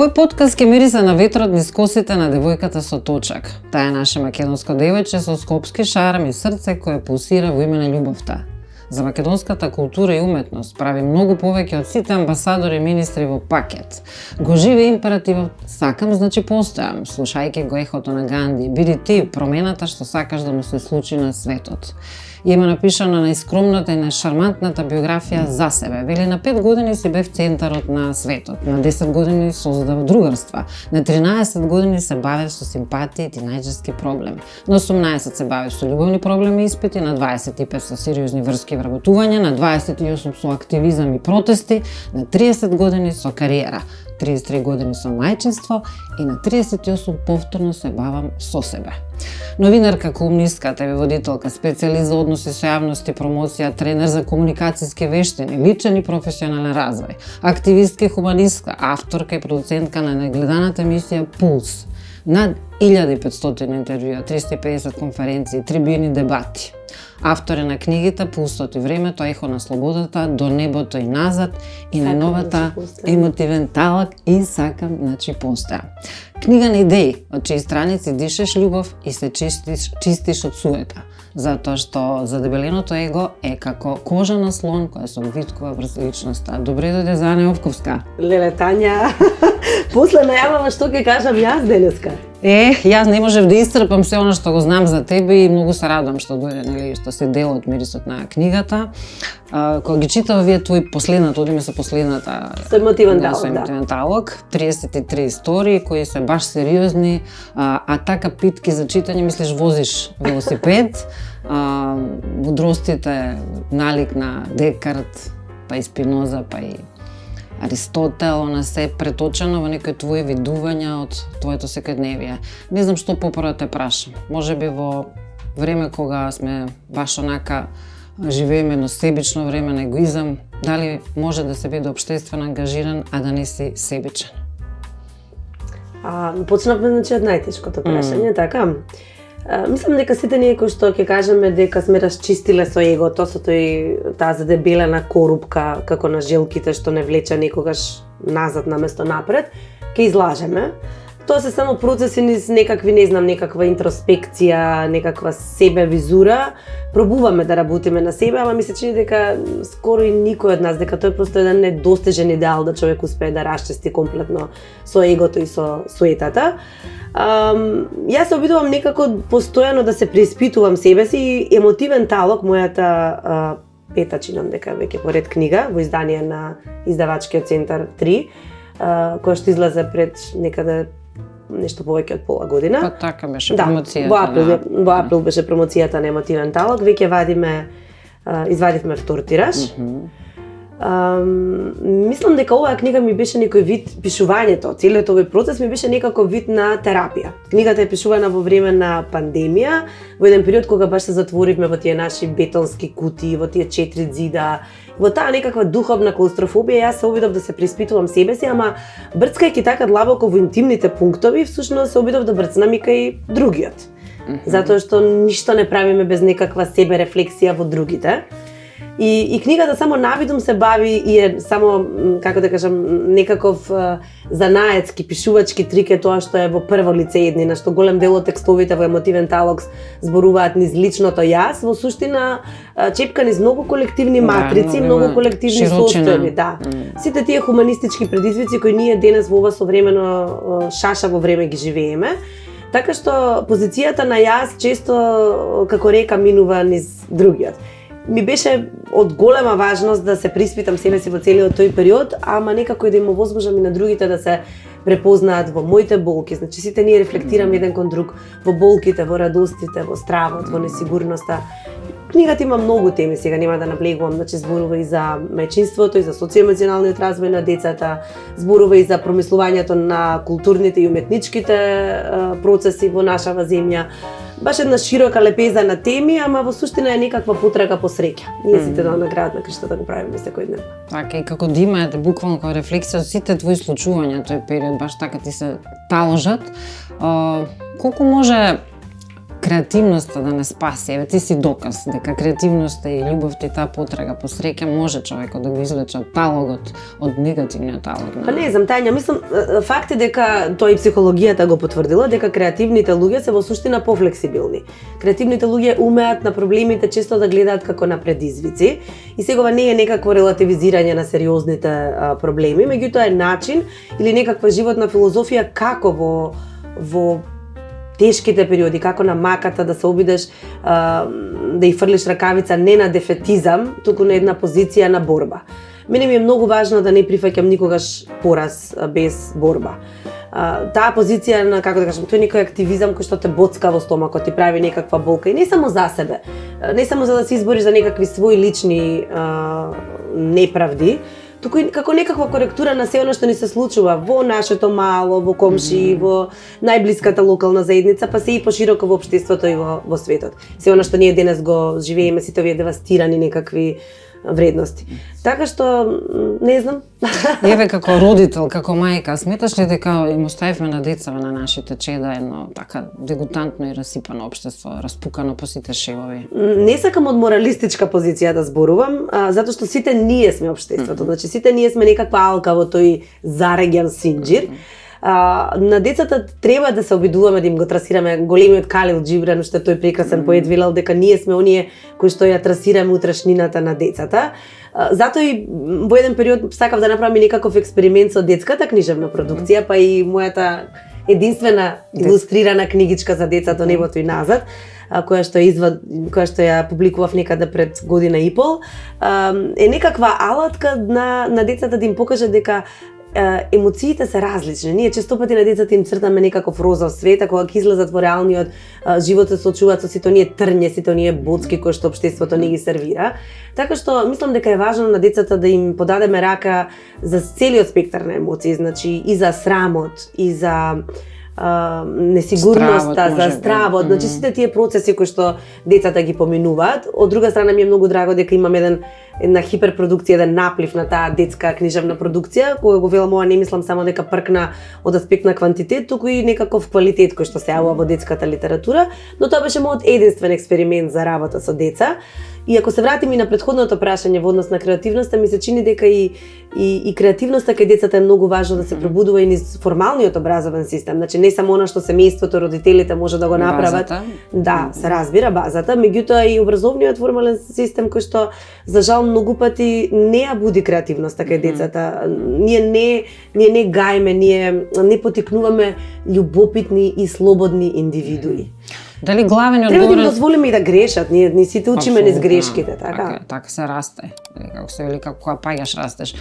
Овој подкаст ќе мириса на ветрот низ косите на девојката со точак. Таа е наше македонско девојче со скопски шарм и срце кое пулсира во име на љубовта. За македонската култура и уметност прави многу повеќе од сите амбасадори и министри во пакет. Го живе императивот сакам значи постојам, слушајќи го ехото на Ганди, биди ти промената што сакаш да му се случи на светот. И има напишано најскромната и најшармантната биографија за себе. Вели на 5 години си бев центарот на светот, на 10 години создав другарства, на 13 години се бавев со симпатија и тинејџерски проблеми, на 18 се бавев со љубовни проблеми и испити, на 25 со сериозни врски вработување, на 28 со активизам и протести, на 30 години со кариера, 33 години со мајчинство и на 38 повторно се бавам со себе. Новинарка, колумнистка, ТВ водителка, специјалист за односи со јавност и промоција, тренер за комуникацијски вештини, личен и професионален развој, активистка и хуманистка, авторка и продуцентка на најгледаната емисија Пулс, над 1500 интервјуа, 350 конференции, трибини, дебати. Автор е на книгите Пулсот и времето, Ехо на слободата, До небото и назад и најновата Емотивен талак и Сакам значи постојам. Книга на идеи, од чии страници дишеш љубов и се чистиш од суета, затоа што задебеленото его е како кожа на слон која се обвиткува врз личноста. Добре дојде за Ана Јовковска. Леле, Тања, после најавава што ќе кажам јас денеска. Јас не можев да исцрпам се она што го знам за тебе и многу се радам што дојде, нели, што се дел од мирисот на книгата. Кога ги читав вие твој последната, одиме со последната. Со Емотивен талак, со Емотивен талак, 33 истории кои се баш сериозни, а така питки за читање, мислиш возиш велосипед, мудростите налик на Декарт, па и Спиноза, па и Аристотел, она се преточено во некои твои видувања од твоето секојдневие. Не знам што попора те прашам. Може би во време кога сме баш онака живееме едно себично време на егоизам, дали може да се биде општествено ангажиран, а да не си себичен? Почнавме значи од најтешкото прашање, така? Мислам дека сите ние кои што ќе кажеме дека сме расчистиле со егото, со таа задебелена корупка, како на желките што не влече некогаш назад наместо напред, ќе излажеме. Тоа се само процеси низ некакви, не знам, некаква интроспекција, некаква себе визура. Пробуваме да работиме на себе, ама ми се чини дека скоро и никој од нас, дека тоа е просто еден недостижен идеал да човек успее да расчисти комплетно со егото и со суетата. Јас се обидувам некако постојано да се преиспитувам себе си и Емотивен талок, мојата пета, чинам дека веќе поред книга во издание на издавачкиот центар 3, која што излезе пред некаде нешто повеќе од пола година. Па така беше промоцијата. Во април беше промоцијата на Емотивен талок, веќе извадивме втор тираж. Мислам дека оваа книга ми беше некој вид пишувањето, целиот овој процес ми беше некако вид на терапија. Книгата е пишувана во време на пандемија, во еден период кога баш се затворивме во тие наши бетонски кутии, во тие 4 ѕида, во таа некаква духовна клаустрофобија. Јас се обидов да се преиспитувам себе си, ама брцкајќи така длабоко во интимните пунктови, всушност се обидов да брцнам и кај другиот. Затоа што ништо не правиме без некаква себе рефлексија во другите. И книгата само навидум се бави и е само, како да кажам, некаков занаетски, пишувачки трик е тоа што е во прво лице еднина, што голем дел од текстовите во Емотивен талок зборуваат низ личното јас, во суштина чепка низ многу колективни матрици, многу колективни состојби, да. Сите тие хуманистички предизвици кои ние денес во ова современо шашаво време ги живееме. Така што позицијата на јас често, како река, минува низ другиот. Ми беше од голема важност да се приспитам себе си во целиот тој период, ама некако и да им овозможам и на другите да се препознаат во моите болки. Значи сите ние рефлектираме еден кон друг во болките, во радостите, во стравот, во несигурноста. Книгата има многу теми, сега нема да наблегувам, значи зборува и за мајчинството, и за социоемоционалниот развој на децата, зборува и за промислувањето на културните и уметничките процеси во нашава земја. Баш една широка лепеза на теми, ама во суштина е некаква потрага по среќа. Ние сите на град на кришта да го правиме секој ден. Така и како да имате буквално како рефлексија од сите твои случувања тој период, баш така ти се таложат. Колку може креативноста да не спаси. Еве ти си доказ дека креативноста и љубовта и таа потрага по среќа може човекот да го извлече од талогот, од негативниот талог. Па не знам, Тања, мислам, факт е дека тоа и психологијата го потврдила, дека креативните луѓе се во суштина пофлексибилни. Креативните луѓе умеат на проблемите често да гледаат како на предизвици и сегова не е некакво релативизирање на сериозните проблеми, меѓутоа е начин или некаква животна филозофија како во тешките периоди, како на маката да се обидеш да и фрлиш ракавица не на дефетизам, туку на една позиција на борба. Мене ми е многу важно да не прифаќам никогаш пораз без борба. Таа позиција на, како да кажам, тој некој активизам кој што те боцка во стомакот, ти прави некаква болка и не само за себе, не само за да се избориш за некакви своји лични неправди, туку и како некаква коректура на се она што ни се случува во нашето мало, во комши, во најблиската локална заедница, па се и пошироко во општеството и во светот. Се она што ние денес го живееме, сите овие девастирани некакви вредности. Така што, не знам. Еве како родител, како мајка, сметаш ли дека им оставивме на децава на нашите чеда едно така дегутантно и расипано општество, распукано по сите шевови? Не сакам од моралистичка позиција да зборувам, затоа што сите ние сме општеството. Значи сите ние сме некаква алка во тој зарегјан синџир. На децата треба да се обидуваме да им го трасираме. Големиот Калил Џибран, што тој прекрасен поет, велел дека ние сме оние кои што ја трасираме утрешнината на децата. Затоа и во еден период сакав да направам и некаков експеримент со детската книжевна продукција, па и мојата единствена илустрирана книгичка за деца До небото и назад, која што ја публикував некаде пред година и пол, е некаква алатка на децата да им покаже дека емоциите се различни. Ние често пати на децата им цртаме некаков розов свет, а кога ќе излезат во реалниот живот се соочуваат со сите оние трње, сите оние боцки кои што општеството не ги сервира. Така што мислам дека е важно на децата да им подадеме рака за целиот спектар на емоции, значи и за срамот, и за несигурноста, за стравот, значи сите тие процеси кои што децата ги поминуваат. Од друга страна ми е многу драго дека имам една хиперпродукција, еден наплив на таа детска книжевна продукција, која го велам ова не мислам само дека пркна од аспект на квантитет, туку и некаков квалитет кој што се јавува во детската литература, но тоа беше мојот единствен експеримент за работа со деца. И ако се вратиме на претходното прашање во однос на креативноста, ми се чини дека и креативноста кај децата е многу важно да се пробудува и низ формалниот образовен систем. Значи не само она што семејството, родителите може да го направат. Базата. Да, се разбира базата, меѓутоа и образовниот формален систем кој што за жал многу пати не ја буди креативноста кај децата. Ние не гајме, ние не потикнуваме љубопитни и слободни индивидуи. Дали главен Треба да им одговорен... дозволиме и да грешат, ние сите учиме низ грешките, така? Така се расте. Како се вели, како кога паѓаш растеш.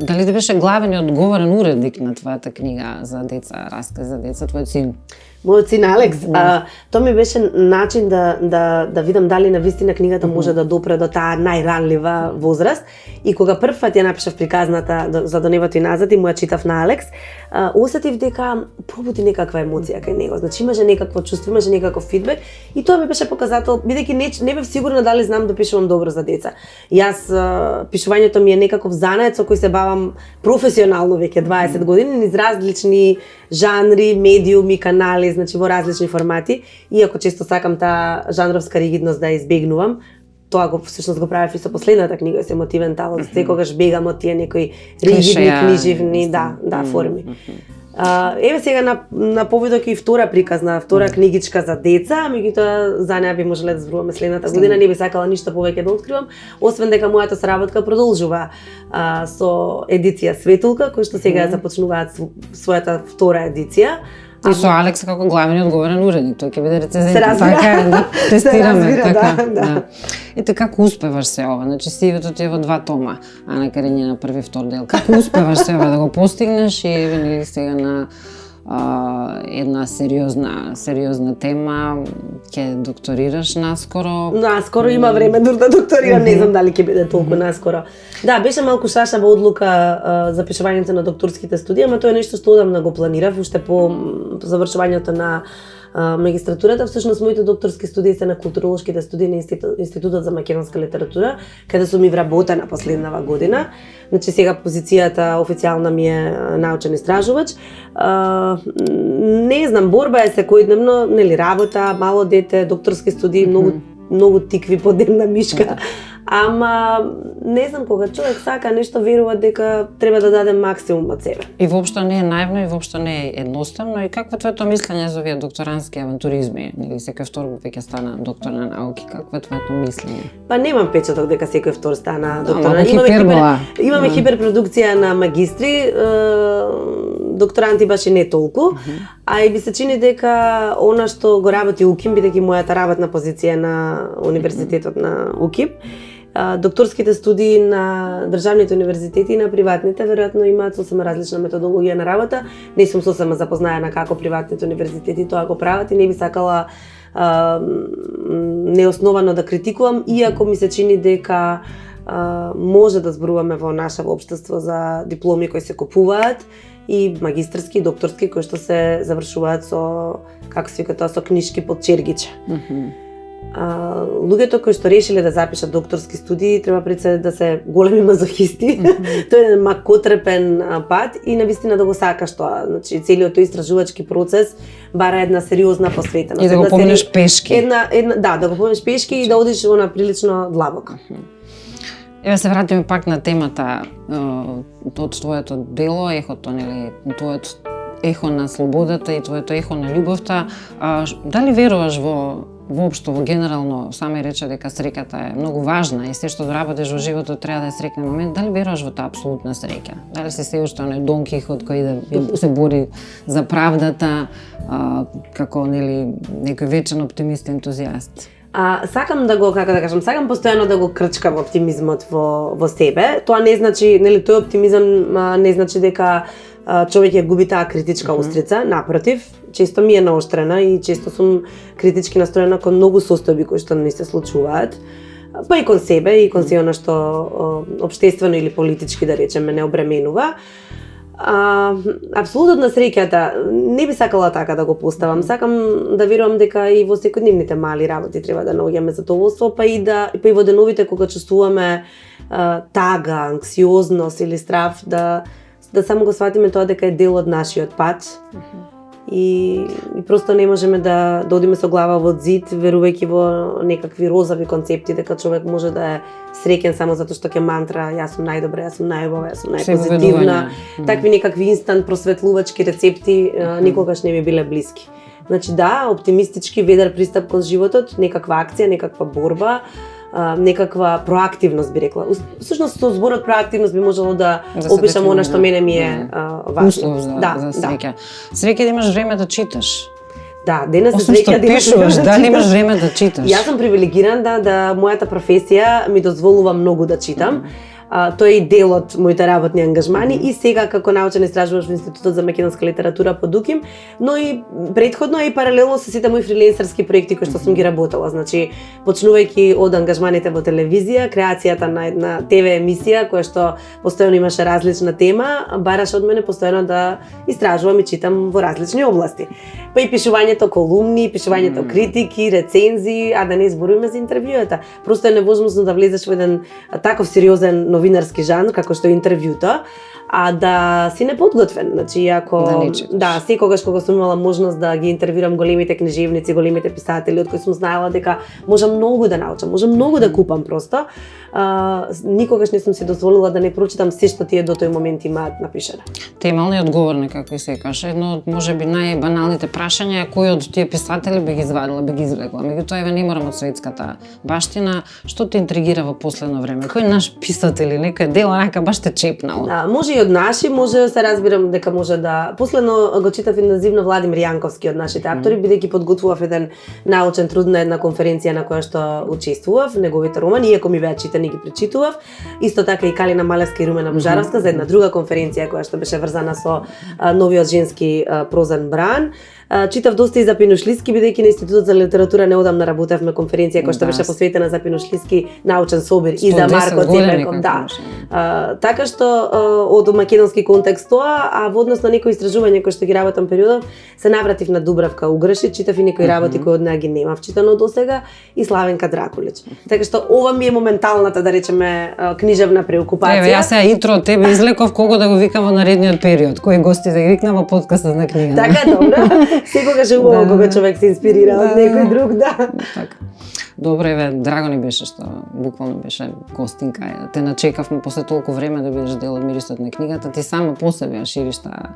Дали да беше главен и одговорен уредник на твојата книга за деца, расказ за деца, твојот син? Мојот син Алекс, тоа ми беше начин да видам дали навистина книгата може да допре до таа најранлива возраст. И кога прв пат ја напишав приказната за До небото и назад и му ја читав на Алекс, осетив дека пробуди некаква емоција кај него. Значи имаше некакво чувство, имаше некаков фидбек и тоа ми беше показател, бидејќи не бев сигурна дали знам да пишувам добро за деца. Јас пишувањето ми е некаков занает со кој се бавам професионално веќе 20 години низ различни жанри, медиуми, канали, значи во различни формати, иако често сакам таа жанровска ригидност да избегнувам. Тоа всушност го правев и со последната книга, со Емотивен талос, секогаш бегам од тие некои ригидни книжевни, форми. Еве сега на повидок и втора приказна, втора книгичка за деца, меѓутоа за неа би можеле да зборуваме следната година, не би сакала ништо повеќе да откривам, освен дека мојата соработка продолжува со едиција Светулка, кој што сега започнуваат својата втора едиција. И со Алекс како главен и одговорен уредник, тој ќе биде рецензент. Се разбира. Така е, да тестираме, се разбира, така. да. Ете како успеваш се ова? Значи сивето ти е во 2 тома, Ана Карењина први и втор дел. Како успеваш се ова да го постигнеш и еве сега на една сериозна тема, ќе докторираш наскоро. Наскоро има време да докторирам, не знам дали ќе биде толку наскоро. Да, беше малку шашава одлука за пишувањето на докторските студии, ама тоа е нешто што одамна го планирав, уште по завршувањето на Магистратурата, всушност моите докторски студии се на културолошките студии на Институтот за македонска литература, каде сум и вработена последнава година. Значи сега позицијата официјална ми е научен истражувач. Не знам, борба е секојдневно, нели, работа, мало дете, докторски студии, многу тикви по ден на мишка. Ама не знам, кога човек сака нешто, верува дека треба да даде максимум од себе. И воопшто не е наивно и воопшто не е едноставно. И какво е твоето мислење за овие докторански авантуризми? Нели секој втор веќе стана доктор на науки, какво е твоето мислење? Па немам печаток дека секој втор стана доктор. Имаме хиперпродукција на магистри, докторанти баш и не толку, а и би се чини дека она што го работи УКИМ, бидејќи мојата работна позиција на Универзитетот на УКИМ, докторските студии на државните универзитети и на приватните веројатно имаат сосема различна методологија на работа. Не сум сосема запознаена како приватните универзитети тоа го прават и не би сакала неосновано да критикувам, иако ми се чини дека може да зборуваме во нашето општество за дипломи кои се купуваат и магистерски и докторски кои што се завршуваат со, како се вика тоа, со книжки под чергиче. Луѓето кои што решиле да запишат докторски студии треба пред се да се големи мазохисти. Тоа е еден макотрепен пат и навистина да го сакаш тоа. Значи целиот тој истражувачки процес бара една сериозна посветеност. И да го поминеш пешки. Да го поминеш пешки и да одиш на прилично длабоко. Еве се вратиме пак на темата од твоето дело, ехото, нели, твоето ехо на слободата и твоето ехо на љубовта. Дали веруваш воопшто во генерално, сами рече дека среќата е многу важна и се што работиш во животот треба да е среќен момент, дали веруваш во таа апсолутна среќа? Дали си се уште оној Дон Кихот кој да се бори за правдата, како, нели, некој вечен оптимист, ентузијаст? Сакам да го, како да кажам, сакам постојано да го крчкам оптимизмот во себе. Тоа не значи, нели, тој оптимизам не значи дека човек ја губи таа критичка устрица, напротив, често ми е наоштрена и често сум критички настроена кон многу состојби кои што не се случуваат, па и кон себе и кон се она што општествено или политички, да речеме, не обременува. Апсолутно среќата не би сакала така да го поставам. Сакам да верувам дека и во секојдневните мали работи треба да наоѓаме задоволство, па и во деновите кога чувствуваме тага, анксиозност или страф, да само го сватиме тоа дека е дел од нашиот пат. И просто не можеме да одиме со глава во зид, верувајќи во некакви розови концепти дека човек може да е среќен само затоа што ќе мантра јас сум најдобра, јас сум најубава, јас сум најпозитивна. Такви некакви инстант просветлувачки рецепти никогаш не ми биле блиски. Значи да, оптимистички, ведар пристап кон животот, некаква акција, некаква борба, некаква проактивност би рекла. Всушност со зборот проактивност би можело да опишам она што мене ми е важно. Услов за среќа. Среќа да имаш време да читаш. Да, денес се среќа да пишуваш, дали имаш време да читаш? Јас сум привилегиран да мојата професија ми дозволува многу да читам. Тоа е и дел од моите работни ангажмани и сега како научен истражувач во Институтот за македонска литература под УКИМ, но и претходно и паралелно со сите мои фрилансерски проекти кои што сум ги работела. Значи, почнувајќи од ангажманите во телевизија, креацијата на една ТВ емисија која што постојано имаше различна тема, бараше од мене постојано да истражувам и читам во различни области. Па и пишувањето колумни, пишувањето критики, рецензии, а да не зборуваме за интервјуата. Просто е невозможно да влезеш во еден таков сериозен новинарски жанр како што е интервјуто, а да си неподготвен. Значи, ако секогаш кога сум имала можност да ги интервјуирам големите книжевници, големите писатели од кои сум знаела дека можам многу да научам, можам многу да купам просто, никогаш не сум си дозволила да не прочитам се што тие до тој момент имаат напишано. Темални одговорни, како и се каже, едно од можеби најбаналните прашања кој од тие писатели би ги извадила, би ги извлекла. Меѓутоа еве не морам од светската баштина, што те интригира во последно време? Кој наш писател или некој дел онака баш те чепнал? Може и од наши, може да се разбирам дека може да. Последно го читав интензивно Владимир Јанковски од нашите автори, бидејќи подготвував еден научен труд на една конференција на која што учествував, неговите романи, иако ми беа читани ги пречитував. Исто така и Калина Малевска и Румена Божаровска за една друга конференција која што беше врзана со новиот женски прозен бран. Читав доста и за Пинушлиски, бидејќи на Институтот за литература неодамна работевме конференција која што Да. беше посветена за Пинушлиски научен собир и за Марко Цеперков. Да. Така што од македонски контекст тоа, а во однос на некои истражувања кои што ги работам периодов, се навратив на Дубравка Уграши, читав и некои работи кои од неа ги немав читано досега и Славенка Дракулич. Така што ова ми е моменталната, да речеме, книжевна преокупација. Еве, јас сега Итро од тебе извлеков кого да го викам во наредниот период, кои гости да ги викнам во подкастот на книга. Така, добро. Секогаш е убаво кога човек се инспирира од некој друг, да. Така. Добро, еве, драго ни беше што буквално беше гостинка. Те начекавме после толку време да бидеш дел од мирисот на книгата. Ти сама по себе ја шириш таа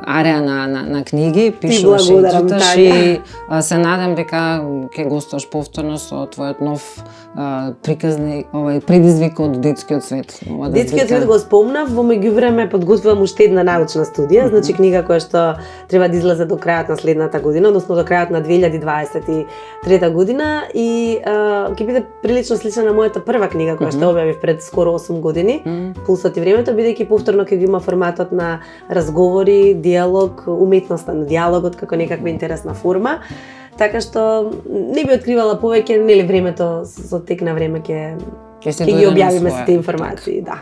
ареа на книги, пишуваш и читаш и се надам дека ќе гостуваш повторно со твојот нов приказни, предизвик од детскиот свет. Детскиот свет го спомнав, во меѓувреме подготвувам уште една научна студија, значи книга која што треба да излезе до крајот на следната година, односно до крајот на 2023 година и ќе биде прилично слична на мојата прва книга која што објавив пред скоро 8 години, Пулсот и времето, бидејќи повторно ќе го има форматот на разговори, диалог, уметноста на диалогот како некаква интересна форма. Така што не би откривала повеќе, нели времето со тек на време ќе ги објавиме сите информации, да.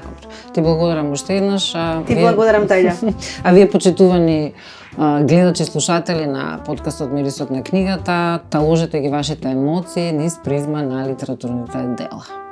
Ти благодарам уште еднаш. Ти благодарам, Таја. А вие почитувани гледачи и слушатели на подкастот Мирисот на книгата, таложете ги вашите емоции низ призма на литературните дела.